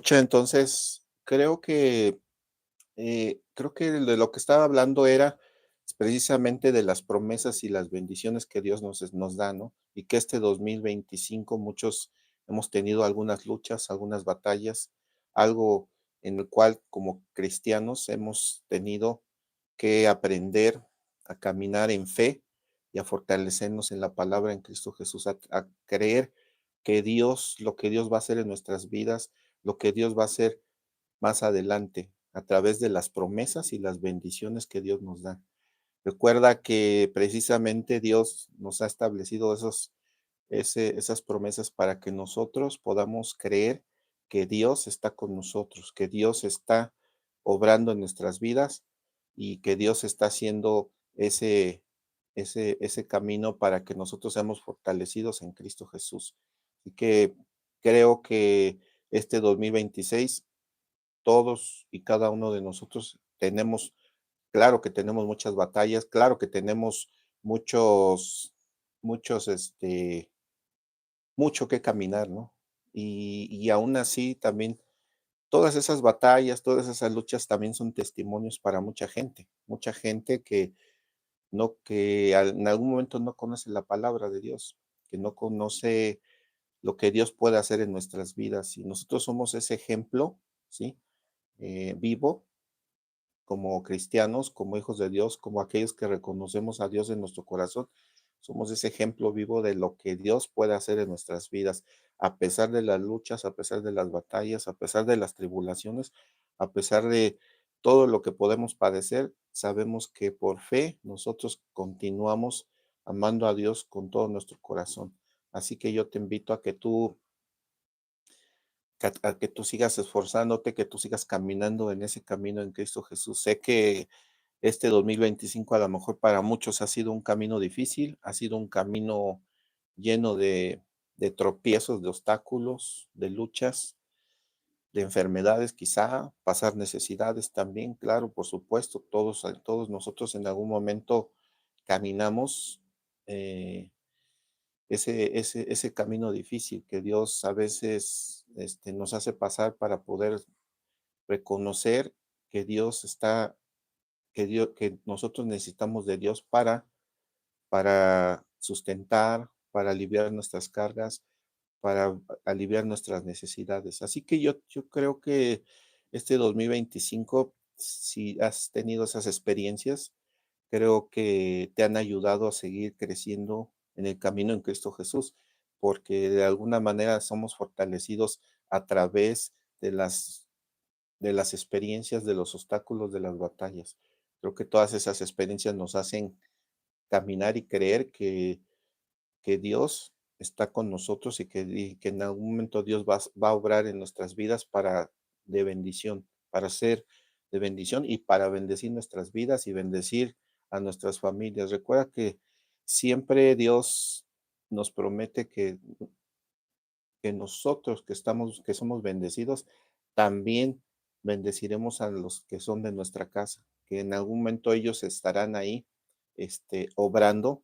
Pucha, entonces creo que de lo que estaba hablando era precisamente de las promesas y las bendiciones que Dios nos da, ¿no? Y que este 2025 muchos hemos tenido algunas luchas, algunas batallas, algo en el cual como cristianos hemos tenido que aprender a caminar en fe y a fortalecernos en la palabra en Cristo Jesús, a creer que Dios, lo que Dios va a hacer en nuestras vidas, lo que Dios va a hacer más adelante a través de las promesas y las bendiciones que Dios nos da. Recuerda que precisamente Dios nos ha establecido esas promesas para que nosotros podamos creer que Dios está con nosotros, que Dios está obrando en nuestras vidas y que Dios está haciendo ese camino para que nosotros seamos fortalecidos en Cristo Jesús. Así que creo que este 2026 todos y cada uno de nosotros tenemos, claro que tenemos muchas batallas, claro que tenemos muchos, muchos, mucho que caminar, ¿no? Y aún así también todas esas batallas, todas esas luchas también son testimonios para mucha gente que en algún momento no conoce la palabra de Dios, que no conoce lo que Dios puede hacer en nuestras vidas. Y nosotros somos ese ejemplo, ¿sí? Vivo como cristianos, como hijos de Dios, como aquellos que reconocemos a Dios en nuestro corazón. Somos ese ejemplo vivo de lo que Dios puede hacer en nuestras vidas, a pesar de las luchas, a pesar de las batallas, a pesar de las tribulaciones, a pesar de todo lo que podemos padecer, sabemos que por fe nosotros continuamos amando a Dios con todo nuestro corazón. Así que yo te invito a que tú sigas esforzándote, que tú sigas caminando en ese camino en Cristo Jesús. Sé que este 2025 a lo mejor para muchos ha sido un camino difícil, ha sido un camino lleno de tropiezos, de obstáculos, de luchas, de enfermedades quizá, pasar necesidades también, claro, por supuesto, todos nosotros en algún momento caminamos eh, ese camino difícil que Dios a veces nos hace pasar para poder reconocer que Dios está que nosotros necesitamos de Dios para sustentar, para aliviar nuestras cargas, para aliviar nuestras necesidades. Así que yo creo que este 2025, si has tenido esas experiencias, creo que te han ayudado a seguir creciendo en el camino en Cristo Jesús, porque de alguna manera somos fortalecidos a través de las experiencias, de los obstáculos, de las batallas. Creo que todas esas experiencias nos hacen caminar y creer que Dios está con nosotros y que en algún momento Dios va a obrar en nuestras vidas de bendición, para ser de bendición y para bendecir nuestras vidas y bendecir a nuestras familias. Recuerda que siempre Dios nos promete que nosotros que somos bendecidos, también bendeciremos a los que son de nuestra casa, que en algún momento ellos estarán ahí, obrando,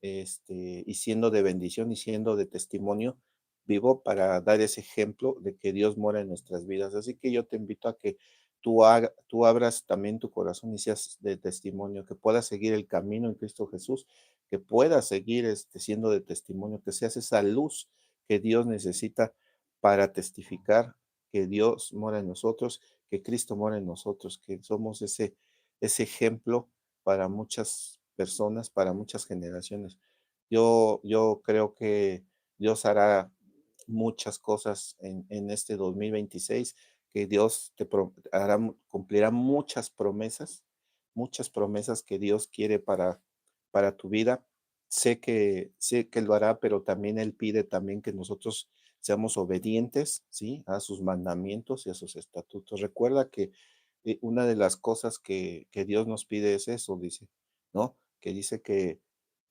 y siendo de bendición y siendo de testimonio vivo para dar ese ejemplo de que Dios mora en nuestras vidas. Así que yo te invito a que tú abras también tu corazón y seas de testimonio, que puedas seguir el camino en Cristo Jesús, que puedas seguir siendo de testimonio, que seas esa luz que Dios necesita para testificar que Dios mora en nosotros, que Cristo mora en nosotros, que somos ese ejemplo para muchas personas, para muchas generaciones. Yo creo que Dios hará muchas cosas en este 2026, que Dios cumplirá muchas promesas que Dios quiere para tu vida. Sé que lo hará, pero también Él pide también que nosotros seamos obedientes, ¿sí? A sus mandamientos y a sus estatutos. Recuerda que una de las cosas que Dios nos pide es eso, dice, ¿no? Que dice que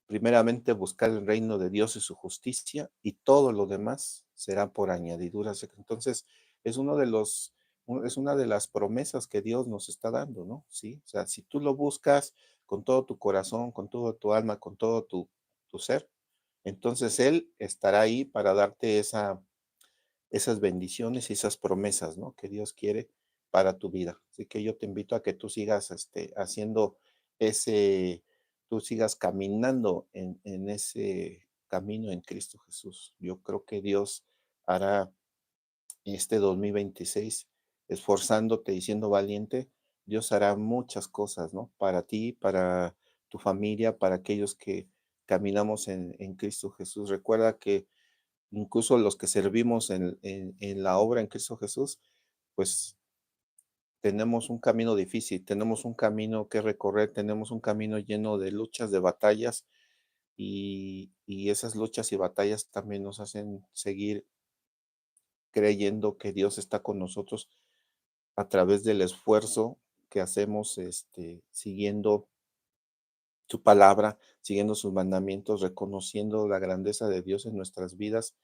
primeramente buscar el reino de Dios y su justicia y todo lo demás será por añadiduras. Entonces, es uno de los, es una de las promesas que Dios nos está dando, ¿no? Sí, o sea, si tú lo buscas con todo tu corazón, con todo tu alma, con todo tu ser, entonces Él estará ahí para darte esas bendiciones y esas promesas, ¿no? Que Dios quiere para tu vida. Así que yo te invito a que tú sigas haciendo ese, tú sigas caminando en ese camino en Cristo Jesús. Yo creo que Dios hará este 2026 esforzándote y siendo valiente. Dios hará muchas cosas, ¿no? Para ti, para tu familia, para aquellos que caminamos en Cristo Jesús. Recuerda que incluso los que servimos en la obra en Cristo Jesús, pues tenemos un camino difícil, tenemos un camino que recorrer, tenemos un camino lleno de luchas, de batallas, y esas luchas y batallas también nos hacen seguir creyendo que Dios está con nosotros a través del esfuerzo que hacemos, siguiendo su palabra, siguiendo sus mandamientos, reconociendo la grandeza de Dios en nuestras vidas.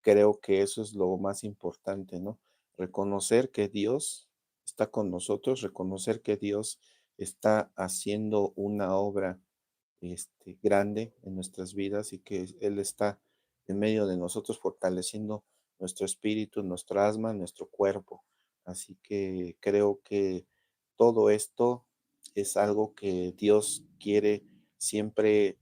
Creo que eso es lo más importante, ¿no? Reconocer que Dios está con nosotros, reconocer que Dios está haciendo una obra grande en nuestras vidas y que Él está en medio de nosotros fortaleciendo nuestro espíritu, nuestro alma, nuestro cuerpo. Así que creo que todo esto es algo que Dios quiere siempre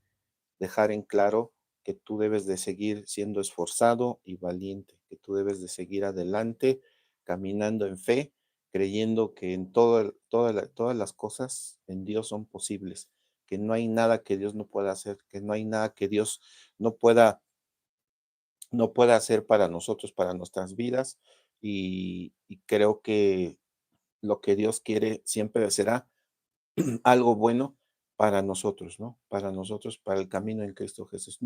dejar en claro, que tú debes de seguir siendo esforzado y valiente, que tú debes de seguir adelante, caminando en fe, creyendo que en todas las cosas en Dios son posibles, que no hay nada que Dios no pueda hacer, que no hay nada que Dios no pueda, no pueda hacer para nosotros, para nuestras vidas. Y creo que lo que Dios quiere siempre será algo bueno para nosotros, ¿no? Para nosotros, para el camino en Cristo Jesús.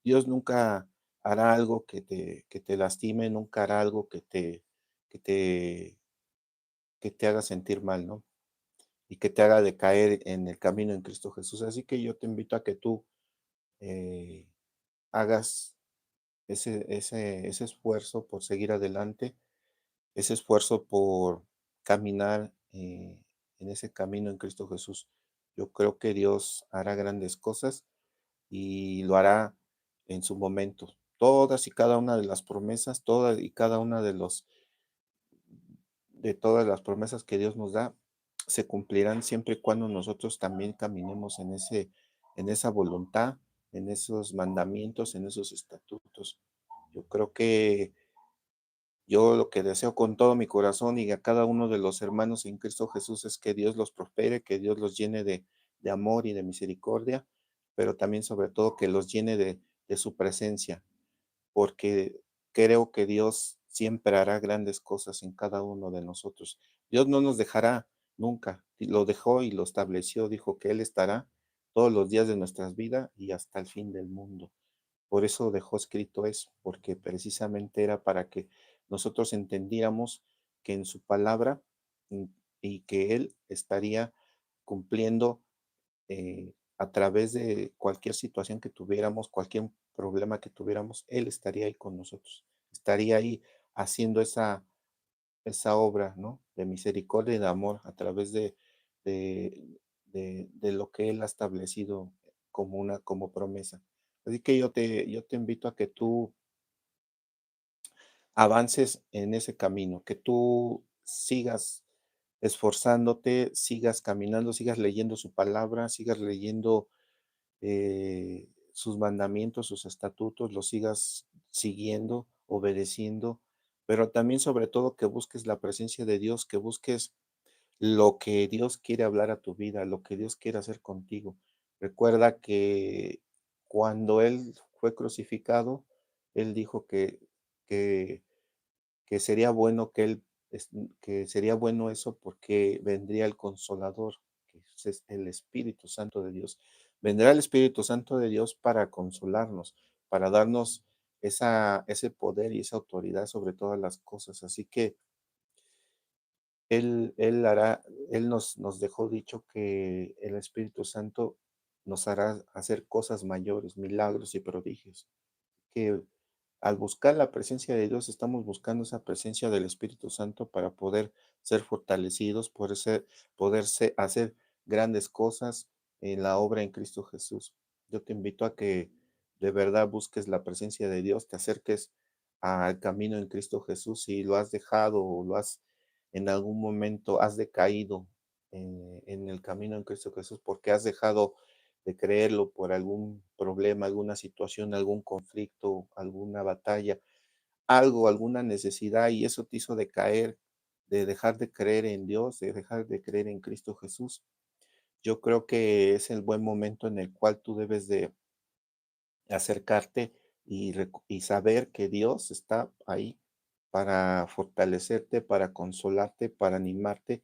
Dios nunca hará algo que te lastime, nunca hará algo que te, que te haga sentir mal, ¿no? Y que te haga decaer en el camino en Cristo Jesús. Así que yo te invito a que tú eh, hagas ese esfuerzo por seguir adelante, ese esfuerzo por caminar en ese camino en Cristo Jesús. Yo creo que Dios hará grandes cosas y lo hará en su momento. Todas y cada una de las promesas, todas y cada una de todas las promesas que Dios nos da se cumplirán siempre y cuando nosotros también caminemos en esa voluntad, en esos mandamientos, en esos estatutos. Yo creo que yo lo que deseo con todo mi corazón y a cada uno de los hermanos en Cristo Jesús es que Dios los prospere, que Dios los llene de amor y de misericordia, pero también sobre todo que los llene de su presencia, porque creo que Dios siempre hará grandes cosas en cada uno de nosotros. Dios no nos dejará nunca, y lo dejó y lo estableció, dijo que Él estará todos los días de nuestras vidas y hasta el fin del mundo. Por eso dejó escrito eso, porque precisamente era para que nosotros entendiéramos que en su palabra mm, y que Él estaría cumpliendo a través de cualquier situación que tuviéramos, cualquier problema que tuviéramos, Él estaría ahí con nosotros, estaría ahí haciendo esa obra, ¿no? De misericordia y de amor a través de, de lo que Él ha establecido como promesa. Así que yo te invito a que tú avances en ese camino, que tú sigas esforzándote, sigas caminando, sigas leyendo su palabra, sigas leyendo sus mandamientos, sus estatutos, los sigas siguiendo, obedeciendo, pero también sobre todo que busques la presencia de Dios, que busques lo que Dios quiere hablar a tu vida, lo que Dios quiere hacer contigo. Recuerda que cuando Él fue crucificado, Él dijo que, que sería bueno que sería bueno eso porque vendría el Consolador, que es el Espíritu Santo de Dios. Vendrá el Espíritu Santo de Dios para consolarnos, para darnos ese poder y esa autoridad sobre todas las cosas. Así que él hará, Él nos dejó dicho que el Espíritu Santo nos hará hacer cosas mayores, milagros y prodigios. Que al buscar la presencia de Dios, estamos buscando esa presencia del Espíritu Santo para poder ser fortalecidos, hacer grandes cosas en la obra en Cristo Jesús. Yo te invito a que de verdad busques la presencia de Dios, te acerques al camino en Cristo Jesús, si lo has dejado o lo has en algún momento has decaído en el camino en Cristo Jesús, porque has dejado de creerlo por algún problema, alguna situación, algún conflicto, alguna batalla, algo, alguna necesidad, y eso te hizo decaer, de dejar de creer en Dios, de dejar de creer en Cristo Jesús. Yo creo que es el buen momento en el cual tú debes de acercarte y saber que Dios está ahí para fortalecerte, para consolarte, para animarte,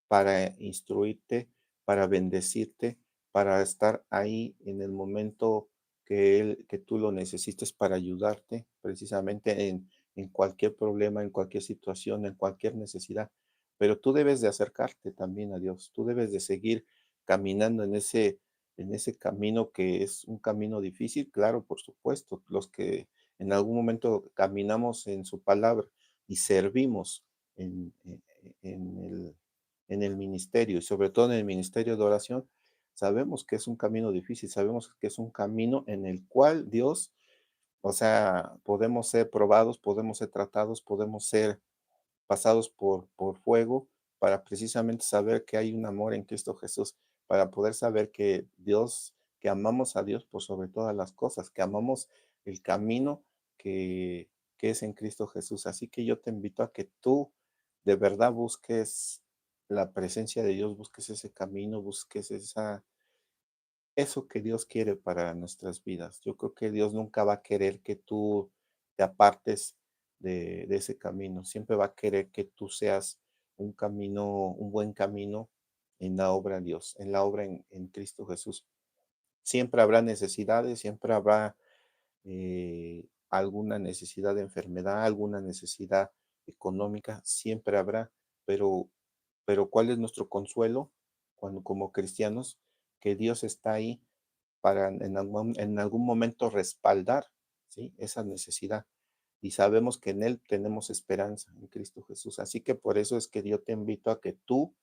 para instruirte, para bendecirte, para estar ahí en el momento que tú lo necesites para ayudarte precisamente en cualquier problema, en cualquier situación, en cualquier necesidad. Pero tú debes de acercarte también a Dios, tú debes de seguir caminando en ese camino que es un camino difícil, claro, por supuesto, los que en algún momento caminamos en su palabra y servimos en, en- en en el ministerio y sobre todo en el ministerio de oración, sabemos que es un camino difícil, sabemos que es un camino en el cual Dios, o sea, podemos ser probados, podemos ser tratados, podemos ser pasados por fuego para precisamente saber que hay un amor en Cristo Jesús, para poder saber que Dios, que amamos a Dios por sobre todas las cosas, que amamos el camino que, que es en Cristo Jesús. Así que yo te invito a que tú de verdad busques la presencia de Dios, busques ese camino, busques eso que Dios quiere para nuestras vidas. Yo creo que Dios nunca va a querer que tú te apartes de ese camino. Siempre va a querer que tú seas un camino, un buen camino en la obra de Dios, en la obra en Cristo Jesús. Siempre habrá necesidades, siempre habrá alguna necesidad de enfermedad, alguna necesidad económica, siempre habrá, pero, pero ¿cuál es nuestro consuelo cuando como cristianos? Que Dios está ahí para en algún momento respaldar, ¿sí? Esa necesidad. Y sabemos que en Él tenemos esperanza, en Cristo Jesús. Así que por eso es que yo te invito a que tú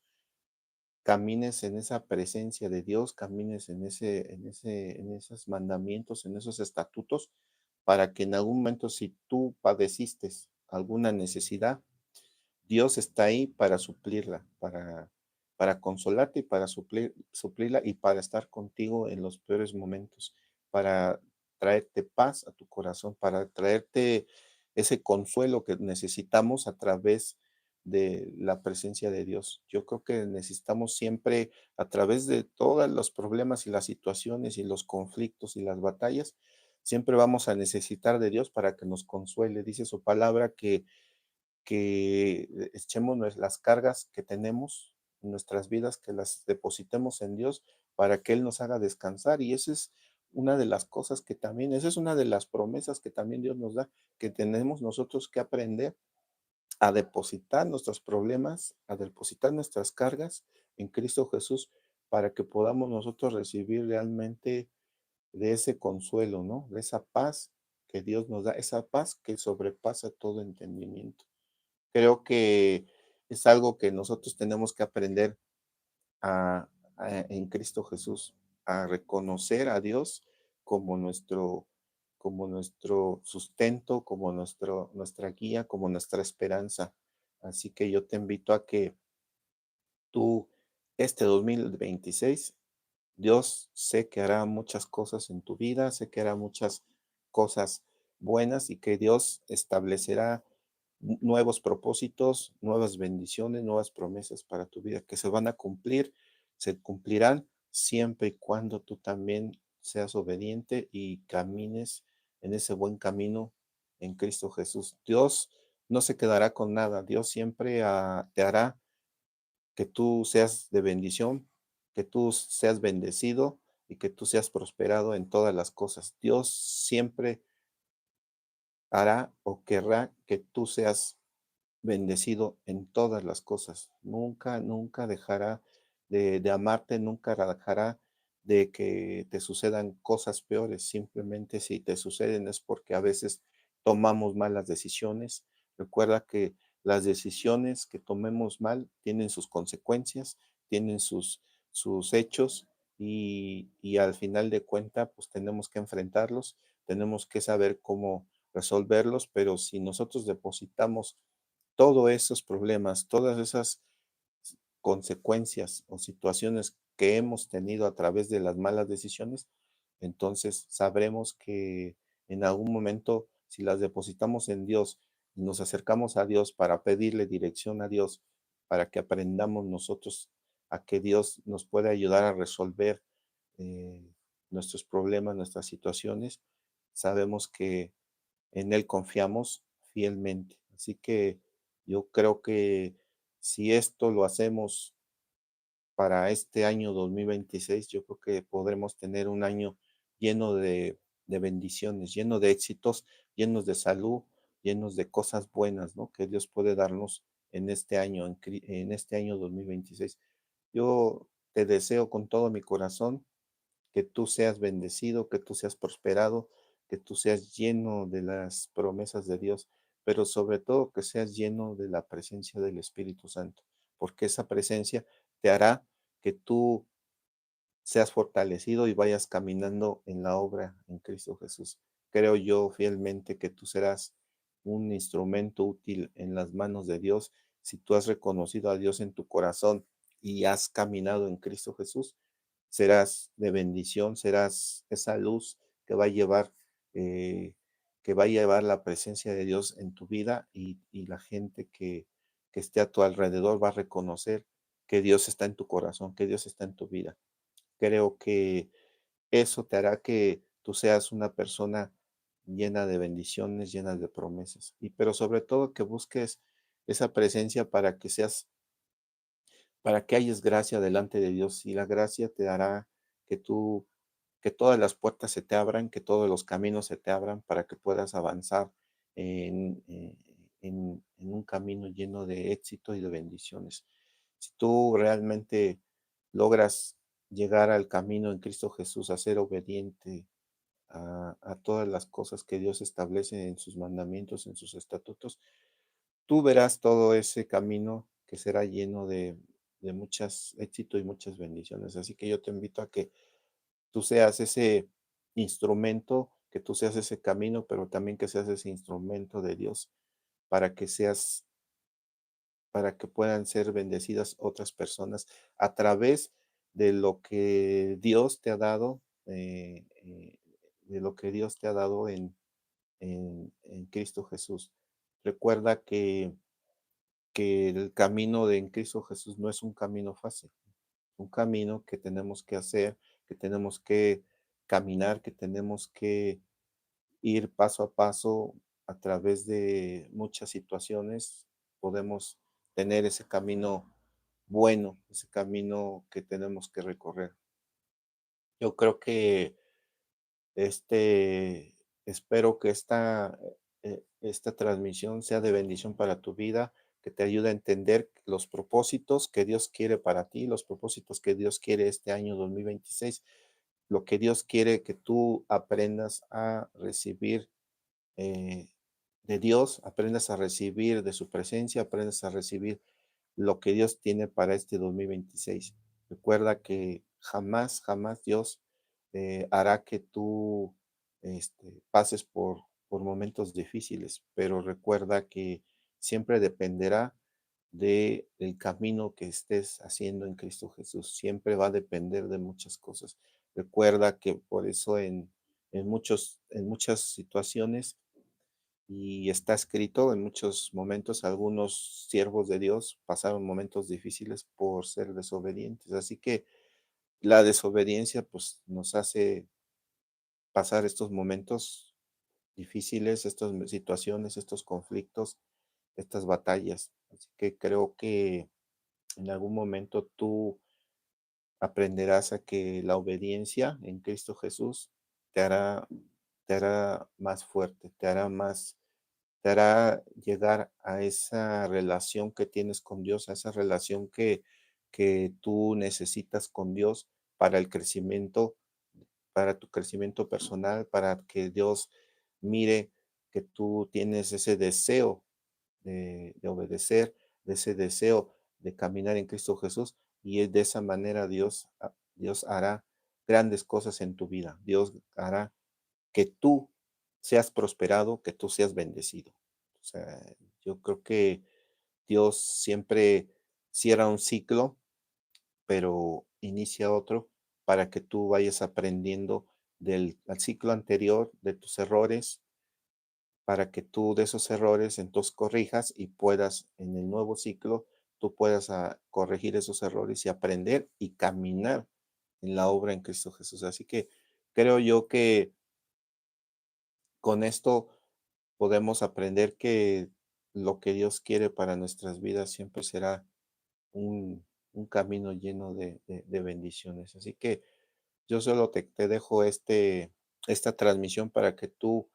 camines en esa presencia de Dios, camines en esos mandamientos, en esos estatutos, para que en algún momento si tú padeciste alguna necesidad, Dios está ahí para suplirla, para consolarte y para suplirla y para estar contigo en los peores momentos, para traerte paz a tu corazón, para traerte ese consuelo que necesitamos a través de la presencia de Dios. Yo creo que necesitamos siempre, a través de todos los problemas y las situaciones y los conflictos y las batallas, siempre vamos a necesitar de Dios para que nos consuele. Dice su palabra que echemos las cargas que tenemos en nuestras vidas, que las depositemos en Dios para que Él nos haga descansar. Y esa es una de las cosas que también, esa es una de las promesas que también Dios nos da, que tenemos nosotros que aprender a depositar nuestros problemas, a depositar nuestras cargas en Cristo Jesús para que podamos nosotros recibir realmente de ese consuelo, ¿no? De esa paz que Dios nos da, esa paz que sobrepasa todo entendimiento. Creo que es algo que nosotros tenemos que aprender a, en Cristo Jesús, a reconocer a Dios como como nuestro sustento, como nuestra guía, como nuestra esperanza. Así que yo te invito a que tú, este 2026, Dios sé que hará muchas cosas en tu vida, sé que hará muchas cosas buenas y que Dios establecerá nuevos propósitos, nuevas bendiciones, nuevas promesas para tu vida que se van a cumplir, se cumplirán siempre y cuando tú también seas obediente y camines en ese buen camino en Cristo Jesús. Dios no se quedará con nada, Dios siempre te hará que tú seas de bendición, que tú seas bendecido y que tú seas prosperado en todas las cosas. Dios siempre hará o querrá que tú seas bendecido en todas las cosas. Nunca, nunca dejará de amarte, nunca dejará de que te sucedan cosas peores. Simplemente si te suceden es porque a veces tomamos malas decisiones. Recuerda que las decisiones que tomemos mal tienen sus consecuencias, tienen sus hechos y al final de cuenta pues tenemos que enfrentarlos, tenemos que saber cómo resolverlos, pero si nosotros depositamos todos esos problemas, todas esas consecuencias o situaciones que hemos tenido a través de las malas decisiones, entonces sabremos que en algún momento, si las depositamos en Dios y nos acercamos a Dios para pedirle dirección a Dios, para que aprendamos nosotros a que Dios nos pueda ayudar a resolver eh, nuestros problemas, nuestras situaciones, sabemos que en Él confiamos fielmente. Así que yo creo que si esto lo hacemos para este año 2026, yo creo que podremos tener un año lleno de bendiciones, lleno de éxitos, llenos de salud, llenos de cosas buenas, ¿no? Que Dios puede darnos en este año, en este año 2026. Yo te deseo con todo mi corazón que tú seas bendecido, que tú seas prosperado, que tú seas lleno de las promesas de Dios, pero sobre todo que seas lleno de la presencia del Espíritu Santo, porque esa presencia te hará que tú seas fortalecido y vayas caminando en la obra en Cristo Jesús. Creo yo fielmente que tú serás un instrumento útil en las manos de Dios si tú has reconocido a Dios en tu corazón y has caminado en Cristo Jesús. Serás de bendición, serás esa luz que va a llevar, eh, que va a llevar la presencia de Dios en tu vida y la gente que esté a tu alrededor va a reconocer que Dios está en tu corazón, que Dios está en tu vida. Creo que eso te hará que tú seas una persona llena de bendiciones, llena de promesas. Pero sobre todo que busques esa presencia para que hayas gracia delante de Dios. Y la gracia te hará que que todas las puertas se te abran, que todos los caminos se te abran para que puedas avanzar en un camino lleno de éxito y de bendiciones. Si tú realmente logras llegar al camino en Cristo Jesús, a ser obediente a todas las cosas que Dios establece en sus mandamientos, en sus estatutos, tú verás todo ese camino que será lleno de muchas éxito y muchas bendiciones. Así que yo te invito a que tú seas ese instrumento, que tú seas ese camino, pero también que seas ese instrumento de Dios para que seas, para que puedan ser bendecidas otras personas a través de lo que Dios te ha dado, de lo que Dios te ha dado en Cristo Jesús. Recuerda que el camino de en Cristo Jesús no es un camino fácil, un camino que tenemos que hacer, que tenemos que caminar, que tenemos que ir paso a paso a través de muchas situaciones. Podemos tener ese camino bueno, ese camino que tenemos que recorrer. Yo creo que este, espero que esta transmisión sea de bendición para tu vida, que te ayude a entender los propósitos que Dios quiere para ti, los propósitos que Dios quiere este año 2026, lo que Dios quiere que tú aprendas a recibir eh, de Dios, aprendas a recibir de su presencia, aprendas a recibir lo que Dios tiene para este 2026. Recuerda que jamás, jamás Dios hará que tú pases por momentos difíciles, pero recuerda que siempre dependerá del camino que estés haciendo en Cristo Jesús. Siempre va a depender de muchas cosas. Recuerda que por eso en muchas situaciones y está escrito en muchos momentos, algunos siervos de Dios pasaron momentos difíciles por ser desobedientes. Así que la desobediencia pues nos hace pasar estos momentos difíciles, estas situaciones, estos conflictos, estas batallas. Así que creo que en algún momento tú aprenderás a que la obediencia en Cristo Jesús te hará, te hará más fuerte, te hará llegar a esa relación que tienes con Dios, a esa relación que tú necesitas con Dios para el crecimiento, para tu crecimiento personal, para que Dios mire que tú tienes ese deseo de obedecer, de ese deseo de caminar en Cristo Jesús, y de esa manera Dios hará grandes cosas en tu vida. Dios hará que tú seas prosperado, que tú seas bendecido. O sea, yo creo que Dios siempre cierra un ciclo, pero inicia otro para que tú vayas aprendiendo del al ciclo anterior, de tus errores, para que tú de esos errores entonces corrijas y puedas en el nuevo ciclo, tú puedas corregir esos errores y aprender y caminar en la obra en Cristo Jesús. Así que creo yo que con esto podemos aprender que lo que Dios quiere para nuestras vidas siempre será un, un camino lleno de bendiciones. Así que yo solo te dejo esta transmisión para que tú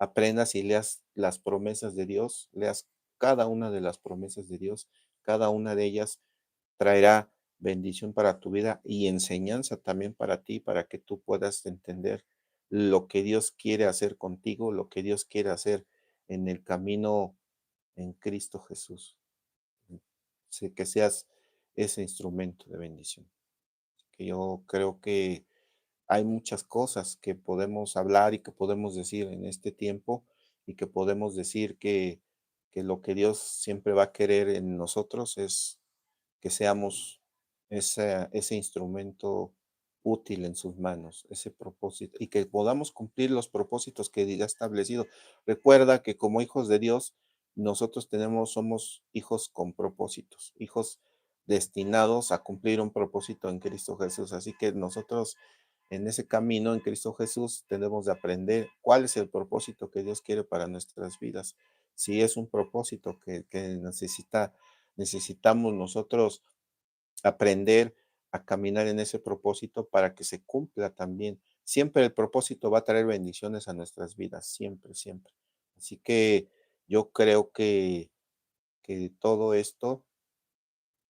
aprendas y leas las promesas de Dios, leas cada una de las promesas de Dios, cada una de ellas traerá bendición para tu vida y enseñanza también para ti, para que tú puedas entender lo que Dios quiere hacer contigo, lo que Dios quiere hacer en el camino en Cristo Jesús. Sí, que seas ese instrumento de bendición. Que yo creo que hay muchas cosas que podemos hablar y que podemos decir en este tiempo y que podemos decir que lo que Dios siempre va a querer en nosotros es que seamos ese instrumento útil en sus manos, ese propósito, y que podamos cumplir los propósitos que Dios ha establecido. Recuerda que como hijos de Dios, nosotros somos hijos con propósitos, hijos destinados a cumplir un propósito en Cristo Jesús. Así que nosotros en ese camino en Cristo Jesús tenemos de aprender cuál es el propósito que Dios quiere para nuestras vidas. Si es un propósito que necesitamos nosotros aprender a caminar en ese propósito para que se cumpla también. Siempre el propósito va a traer bendiciones a nuestras vidas, siempre, siempre. Así que yo creo que todo esto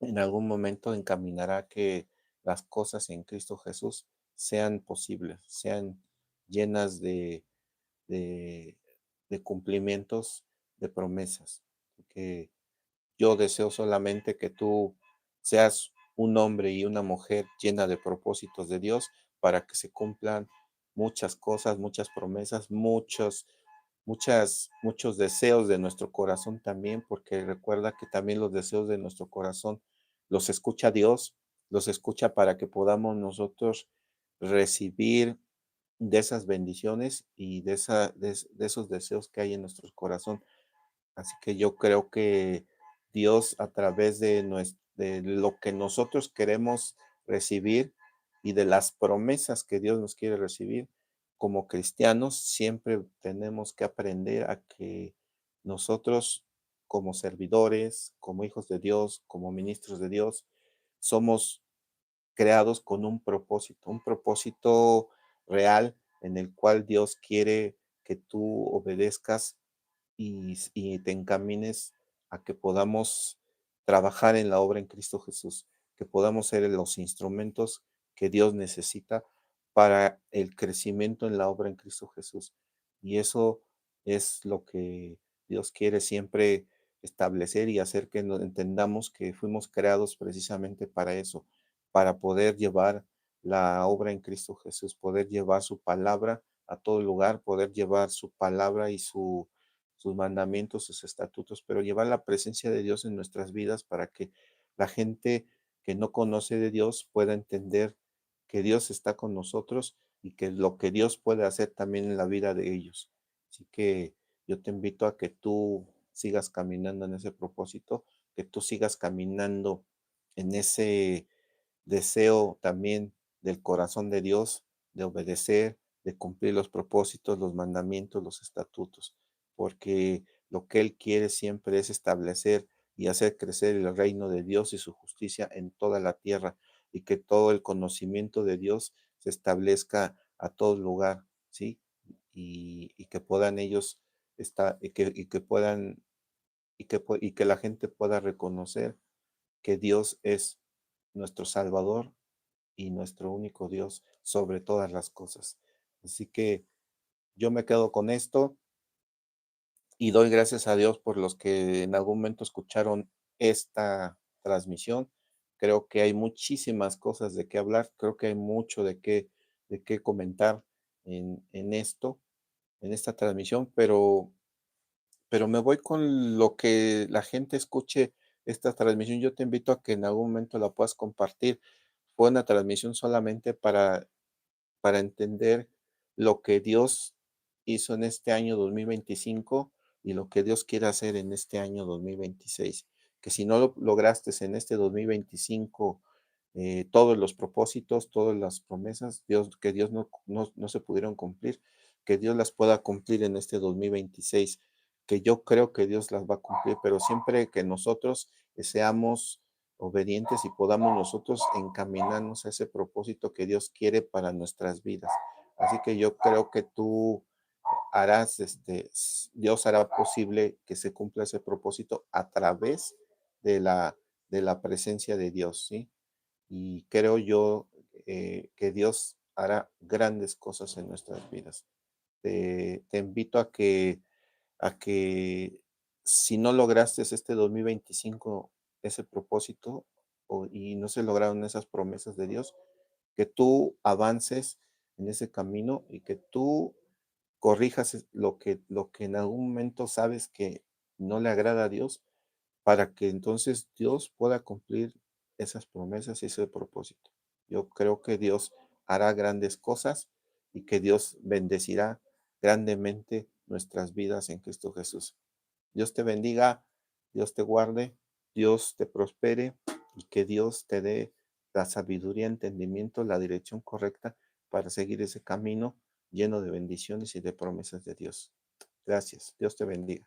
en algún momento encaminará a que las cosas en Cristo Jesús sean posibles, sean llenas de, de cumplimientos, de promesas. Que yo deseo solamente que tú seas un hombre y una mujer llena de propósitos de Dios para que se cumplan muchas cosas, muchas promesas, muchos deseos de nuestro corazón también, porque recuerda que también los deseos de nuestro corazón los escucha Dios, los escucha para que podamos nosotros recibir de esas bendiciones y de esos deseos que hay en nuestro corazón. Así que yo creo que Dios a través de lo que nosotros queremos recibir y de las promesas que Dios nos quiere recibir, como cristianos siempre tenemos que aprender a que nosotros como servidores, como hijos de Dios, como ministros de Dios, somos creados con un propósito real en el cual Dios quiere que tú obedezcas y te encamines a que podamos trabajar en la obra en Cristo Jesús, que podamos ser los instrumentos que Dios necesita para el crecimiento en la obra en Cristo Jesús. Y eso es lo que Dios quiere siempre establecer y hacer que entendamos que fuimos creados precisamente para eso, para poder llevar la obra en Cristo Jesús, poder llevar su palabra a todo lugar, poder llevar su palabra y sus mandamientos, sus estatutos, pero llevar la presencia de Dios en nuestras vidas para que la gente que no conoce de Dios pueda entender que Dios está con nosotros y que lo que Dios puede hacer también en la vida de ellos. Así que yo te invito a que tú sigas caminando en ese propósito, que tú sigas caminando en ese deseo también del corazón de Dios de obedecer, de cumplir los propósitos, los mandamientos, los estatutos, porque lo que Él quiere siempre es establecer y hacer crecer el reino de Dios y su justicia en toda la tierra y que todo el conocimiento de Dios se establezca a todo lugar, ¿sí? Y que puedan ellos estar, y que puedan, y que la gente pueda reconocer que Dios es nuestro Salvador y nuestro único Dios sobre todas las cosas. Así que yo me quedo con esto y doy gracias a Dios por los que en algún momento escucharon esta transmisión. Creo que hay muchísimas cosas de qué hablar, creo que hay mucho de qué comentar en esto en esta transmisión, pero me voy con lo que la gente escuche esta transmisión. Yo te invito a que en algún momento la puedas compartir. Fue una transmisión solamente para entender lo que Dios hizo en este año 2025 y lo que Dios quiere hacer en este año 2026. Que si no lo lograste en este 2025, todos los propósitos, todas las promesas, que Dios no se pudieron cumplir, que Dios las pueda cumplir en este 2026, que yo creo que Dios las va a cumplir, pero siempre que nosotros seamos obedientes y podamos nosotros encaminarnos a ese propósito que Dios quiere para nuestras vidas. Así que yo creo que tú harás, Dios hará posible que se cumpla ese propósito a través de la presencia de Dios, ¿sí? Y creo yo que Dios hará grandes cosas en nuestras vidas. Te invito a que si no lograste este 2025 ese propósito y no se lograron esas promesas de Dios, que tú avances en ese camino y que tú corrijas lo que en algún momento sabes que no le agrada a Dios, para que entonces Dios pueda cumplir esas promesas y ese propósito. Yo creo que Dios hará grandes cosas y que Dios bendecirá grandemente nuestras vidas en Cristo Jesús. Dios te bendiga, Dios te guarde, Dios te prospere y que Dios te dé la sabiduría, entendimiento, la dirección correcta para seguir ese camino lleno de bendiciones y de promesas de Dios. Gracias. Dios te bendiga.